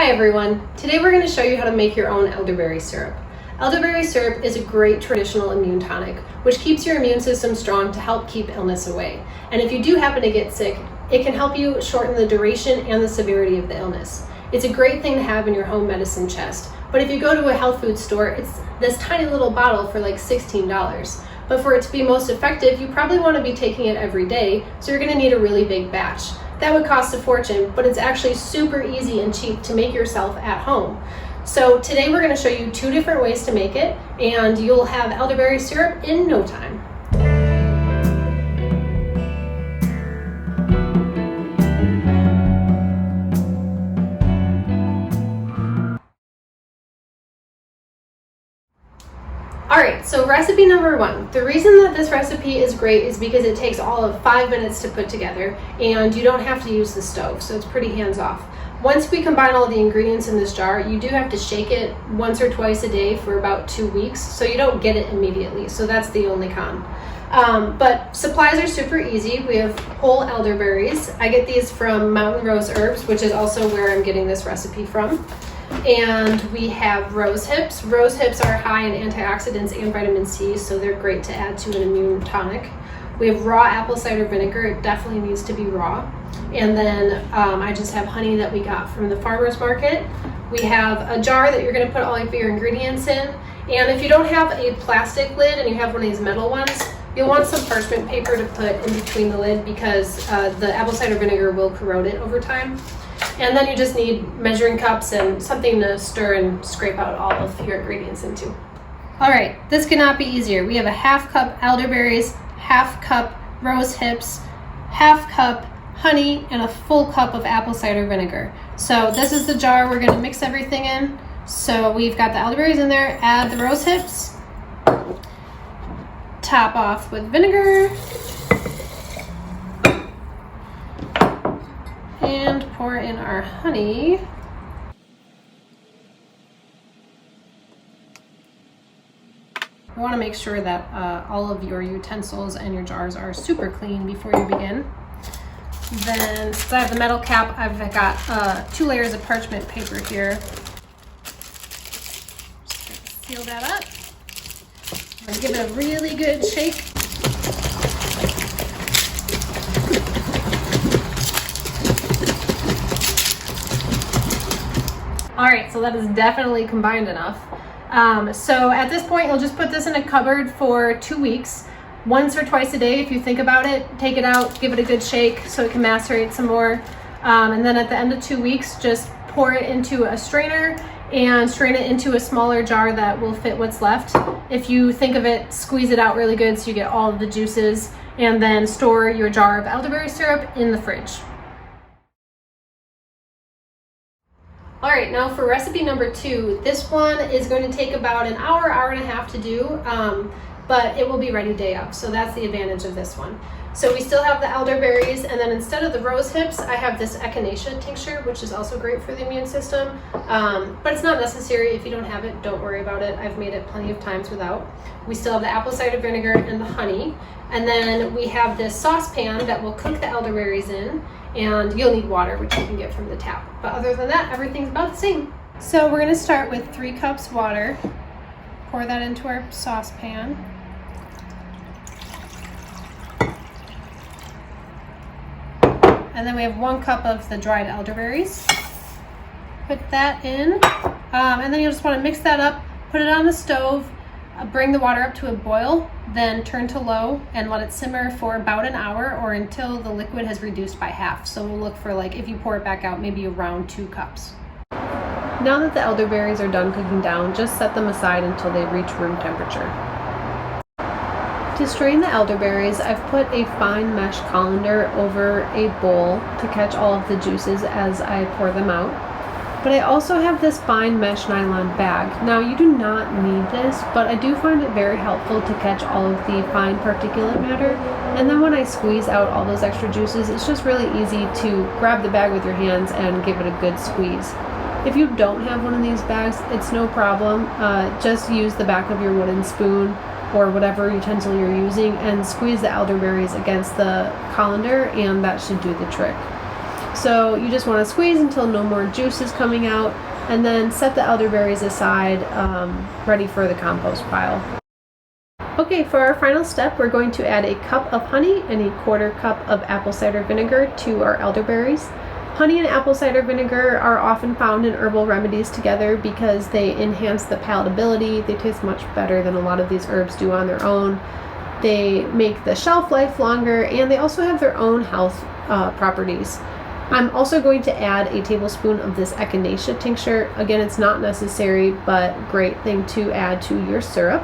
Hi everyone! Today we're going to show you how to make your own elderberry syrup. Elderberry syrup is a great traditional immune tonic, which keeps your immune system strong to help keep illness away. And if you do happen to get sick, it can help you shorten the duration and the severity of the illness. It's a great thing to have in your home medicine chest, but if you go to a health food store, it's this tiny little bottle for like $16. But for it to be most effective, you probably want to be taking it every day, so you're going to need a really big batch. That would cost a fortune, but it's actually super easy and cheap to make yourself at home. So today we're going to show you 2 different ways to make it, and you'll have elderberry syrup in no time. Alright, so recipe number 1. The reason that this recipe is great is because it takes all of 5 minutes to put together, and you don't have to use the stove, so it's pretty hands-off. Once we combine all the ingredients in this jar, you do have to shake it once or twice a day for about 2 weeks, so you don't get it immediately, so that's the only con. But supplies are super easy. We have whole elderberries. I get these from Mountain Rose Herbs, which is also where I'm getting this recipe from. And we have rosehips. Rosehips are high in antioxidants and vitamin C, so they're great to add to an immune tonic. We have raw apple cider vinegar. It definitely needs to be raw. And then I just have honey that we got from the farmer's market. We have a jar that you're going to put all of your ingredients in. And if you don't have a plastic lid and you have one of these metal ones, you'll want some parchment paper to put in between the lid because the apple cider vinegar will corrode it over time. And then you just need measuring cups and something to stir and scrape out all of your ingredients into. All right, this could not be easier. We have a ½ cup elderberries, ½ cup rose hips, ½ cup honey, and a full cup of apple cider vinegar. So this is the jar we're gonna mix everything in. So we've got the elderberries in there, add the rose hips, top off with vinegar, and pour in our honey. You want to make sure that all of your utensils and your jars are super clean before you begin. Then, since I have the metal cap, I've got 2 layers of parchment paper here. Just seal that up. I'm going to give it a really good shake. All right, so that is definitely combined enough. So at this point, you'll just put this in a cupboard for 2 weeks. Once or twice a day, if you think about it, take it out, give it a good shake so it can macerate some more. And then at the end of 2 weeks, just pour it into a strainer and strain it into a smaller jar that will fit what's left. If you think of it, squeeze it out really good so you get all of the juices, and then store your jar of elderberry syrup in the fridge. All right, now for recipe number 2, this one is going to take about an hour, hour and a half to do, but it will be ready day of, so that's the advantage of this one. So we still have the elderberries, and then instead of the rose hips, I have this echinacea tincture, which is also great for the immune system, but it's not necessary. If you don't have it, don't worry about it. I've made it plenty of times without. We still have the apple cider vinegar and the honey, and then we have this saucepan that will cook the elderberries in, and you'll need water, which you can get from the tap. But other than that, everything's about the same. So we're gonna start with 3 cups water. Pour that into our saucepan. And then we have 1 cup of the dried elderberries. Put that in, and then you'll just wanna mix that up, put it on the stove, bring the water up to a boil, then turn to low and let it simmer for about an hour or until the liquid has reduced by half. So we'll look for, like, if you pour it back out, maybe around 2 cups. Now that the elderberries are done cooking down, just set them aside until they reach room temperature. To strain the elderberries, I've put a fine mesh colander over a bowl to catch all of the juices as I pour them out. But I also have this fine mesh nylon bag. Now, you do not need this, but I do find it very helpful to catch all of the fine particulate matter. And then when I squeeze out all those extra juices, it's just really easy to grab the bag with your hands and give it a good squeeze. If you don't have one of these bags, it's no problem. Just use the back of your wooden spoon or whatever utensil you're using and squeeze the elderberries against the colander, and that should do the trick. So you just want to squeeze until no more juice is coming out, and then set the elderberries aside, ready for the compost pile. Okay, for our final step, we're going to add a cup of honey and a 1/4 cup of apple cider vinegar to our elderberries. Honey and apple cider vinegar are often found in herbal remedies together because they enhance the palatability. They taste much better than a lot of these herbs do on their own. They make the shelf life longer, and they also have their own health properties. I'm also going to add a tablespoon of this echinacea tincture. Again, it's not necessary, but great thing to add to your syrup.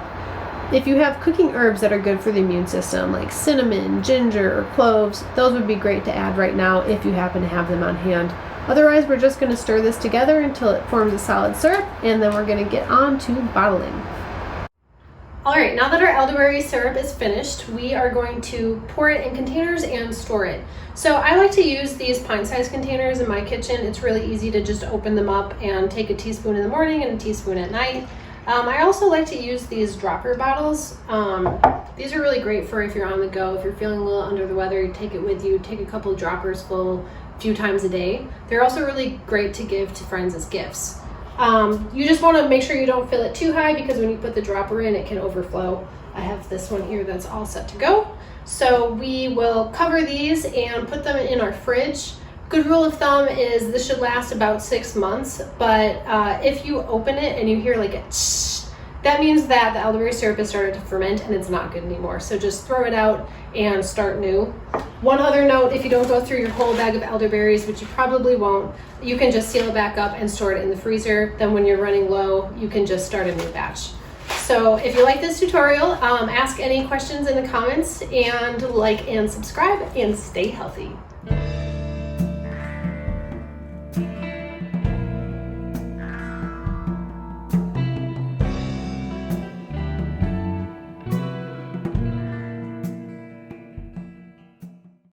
If you have cooking herbs that are good for the immune system, like cinnamon, ginger, or cloves, those would be great to add right now if you happen to have them on hand. Otherwise, we're just going to stir this together until it forms a solid syrup, and then we're going to get on to bottling. Alright, now that our elderberry syrup is finished, we are going to pour it in containers and store it. So I like to use these pint-sized containers in my kitchen. It's really easy to just open them up and take a teaspoon in the morning and a teaspoon at night. I also like to use these dropper bottles. These are really great for if you're on the go, if you're feeling a little under the weather, you take it with you, take a couple droppers full a few times a day. They're also really great to give to friends as gifts. You just want to make sure you don't fill it too high, because when you put the dropper in, it can overflow. I have this one here that's all set to go. So we will cover these and put them in our fridge. Good rule of thumb is this should last about 6 months, but if you open it and you hear like a tsh, that means that the elderberry syrup has started to ferment and it's not good anymore. So just throw it out and start new. One other note, if you don't go through your whole bag of elderberries, which you probably won't, you can just seal it back up and store it in the freezer. Then when you're running low, you can just start a new batch. So if you like this tutorial, ask any questions in the comments, and like and subscribe, and stay healthy.